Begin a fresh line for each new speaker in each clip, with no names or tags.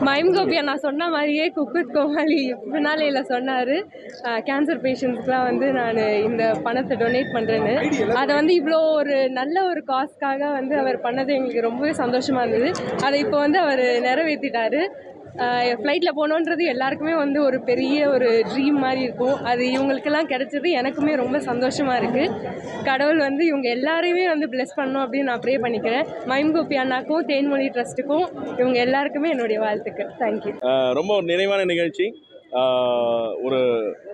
Mime கோபியா நான் சொன்ன மாதிரியே குக் வித் கோமாளி ஃபினாலேயில் சொன்னார், கேன்சர் பேஷண்ட்ஸ்க்குலாம் வந்து நான் இந்த பணத்தை டொனேட் பண்ணுறேன்னு. அதை வந்து இவ்வளோ ஒரு நல்ல ஒரு காஸ்க்காக வந்து அவர் பண்ணது எங்களுக்கு ரொம்பவே சந்தோஷமாக இருந்தது. அதை இப்போ வந்து அவர் நிறைவேற்றிட்டார். ஃப்ளைட்டில் போகணுன்றது எல்லாருக்குமே வந்து ஒரு பெரிய ஒரு ட்ரீம் மாதிரி இருக்கும். அது இவங்களுக்கெல்லாம் கிடைச்சது எனக்குமே ரொம்ப சந்தோஷமாக இருக்குது. கடவுள் வந்து இவங்க எல்லாரையுமே வந்து பிளெஸ் பண்ணணும் அப்படின்னு நான் ப்ரே பண்ணிக்கிறேன். மைம் கோபி அண்ணாக்கும் தேன்மொழி ட்ரஸ்ட்டுக்கும் இவங்க எல்லாருக்குமே என்னுடைய வாழ்த்துக்கள். தேங்க்யூ.
ரொம்ப ஒரு நிறைவான நிகழ்ச்சி. ஒரு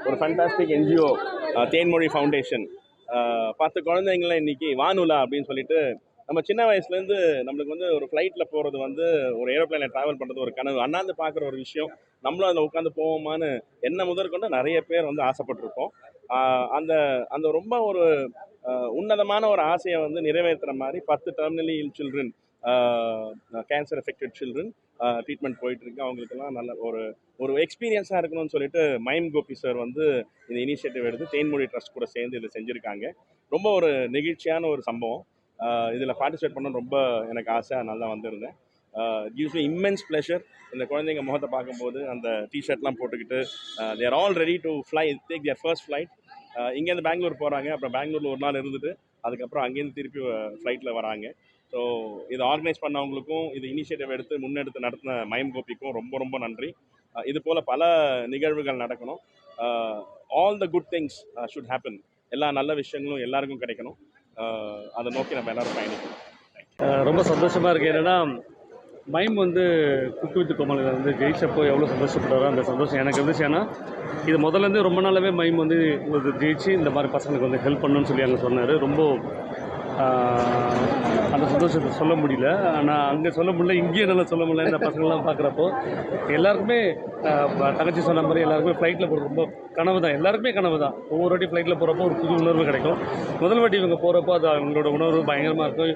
ஒரு ஃபண்டாஸ்டிக் என்ஜிஓ தேன்மொழி ஃபவுண்டேஷன் 10 குழந்தைங்கள இன்றைக்கி வானுலா அப்படின்னு சொல்லிட்டு, நம்ம சின்ன வயசுலேருந்து நம்மளுக்கு வந்து ஒரு ஃப்ளைட்டில் போகிறது வந்து ஒரு ஏரோப்ளைனில் ட்ராவல் பண்ணுறது ஒரு கனவு, அண்ணாந்து பார்க்குற ஒரு விஷயம். நம்மளும் அதில் உட்காந்து போவோமான்னு என்ன முதற்கொண்டு நிறைய பேர் வந்து ஆசைப்பட்டிருப்போம். அந்த அந்த ரொம்ப ஒரு உன்னதமான ஒரு ஆசையை வந்து நிறைவேற்றுற மாதிரி 10 terminally ill children, cancer affected children treatment போயிட்டுருக்கு. அவங்களுக்கெல்லாம் நல்ல ஒரு ஒரு எக்ஸ்பீரியன்ஸாக இருக்கணும்னு சொல்லிட்டு மைம் கோபி சார் வந்து இந்த இனிஷியேட்டிவ் எடுத்து தேன்மொழி ட்ரஸ்ட் கூட சேர்ந்து இதை செஞ்சுருக்காங்க. ரொம்ப ஒரு நெகிழ்ச்சியான ஒரு சம்பவம். இதில் பார்ட்டிசிபேட் பண்ண ரொம்ப எனக்கு ஆசை, நல்லா வந்திருந்தேன். Gives me immense pleasure. இந்த குழந்தைங்க முகத்தை பார்க்கும்போது அந்த டிஷர்ட்லாம் போட்டுக்கிட்டு they're all ready to fly, take their first flight. இங்கேருந்து பெங்களூர் போகிறாங்க, அப்புறம் பெங்களூரில் ஒரு நாள் இருந்துட்டு அதுக்கப்புறம் அங்கேருந்து திருப்பி ஃப்ளைட்டில் வராங்க. ஸோ இதை ஆர்கனைஸ் பண்ணவங்களுக்கும் இது இனிஷியேட்டிவ் எடுத்து முன்னெடுத்து நடத்தின மைம் கோபிக்கும் ரொம்ப ரொம்ப நன்றி. இது போல் பல நிகழ்வுகள் நடக்கணும். All the good things should happen. எல்லா நல்ல விஷயங்களும் எல்லாருக்கும் கிடைக்கணும். அதை நோக்கி நம்ம எல்லோரும் பயணிக்கணும்.
ரொம்ப சந்தோஷமாக இருக்குது. என்னென்னா மைம் வந்து குக் வித் கோமாளியில் வந்து ஜெயிச்சப்போ எவ்வளோ சந்தோஷப்பட்டாரோ அந்த சந்தோஷம் எனக்கு இருந்துச்சு. ஏன்னா இது முதல்லேருந்து ரொம்ப நாளாகவே மைம் வந்து ஜெயிச்சு இந்த மாதிரி பசங்களுக்கு வந்து ஹெல்ப் பண்ணணும்னு சொல்லி அங்கே சொன்னார். ரொம்ப அந்த சந்தோஷத்தை சொல்ல முடியல. ஆனால் அங்கே சொல்ல முடியல, இங்கேயே நல்லா சொல்ல முடியல. இந்த பசங்கள்லாம் பார்க்குறப்போ எல்லாருக்குமே தங்கச்சி சொன்ன மாதிரி எல்லாருக்குமே ஃப்ளைட்டில் போகிறது ரொம்ப கனவு தான். எல்லாருக்குமே கனவு தான். ஒவ்வொரு வாட்டி ஃப்ளைட்டில் போகிறப்போ ஒரு புது உணர்வு கிடைக்கும். முதல் வாட்டி இவங்க போகிறப்போ அது அவங்களோட உணர்வு பயங்கரமாக இருக்கும்.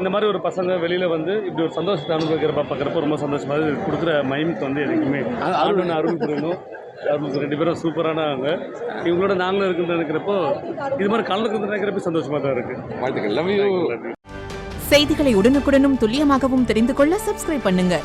இந்த மாதிரி ஒரு பசங்க வெளியில் வந்து இப்படி ஒரு சந்தோஷத்தை அனுபவிக்கிறப்ப பார்க்குறப்போ ரொம்ப சந்தோஷமாக இது கொடுக்குற மைமுக்கு வந்து எனக்குமே அருள் புரியணும். அவங்களுக்கு 2 பேரும் சூப்பரானவங்க. இவங்களோட நாங்களும் இருக்குன்னு நினைக்கிறப்போ இது மாதிரி கலந்துக்கிறது நினைக்கிறப்ப சந்தோஷமாக தான் இருக்குது. வாழ்த்துக்கள்.
செய்திகளை உடனுக்குடனும் துல்லியமாகவும் தெரிந்து கொள்ள சப்ஸ்கிரைப் பண்ணுங்க.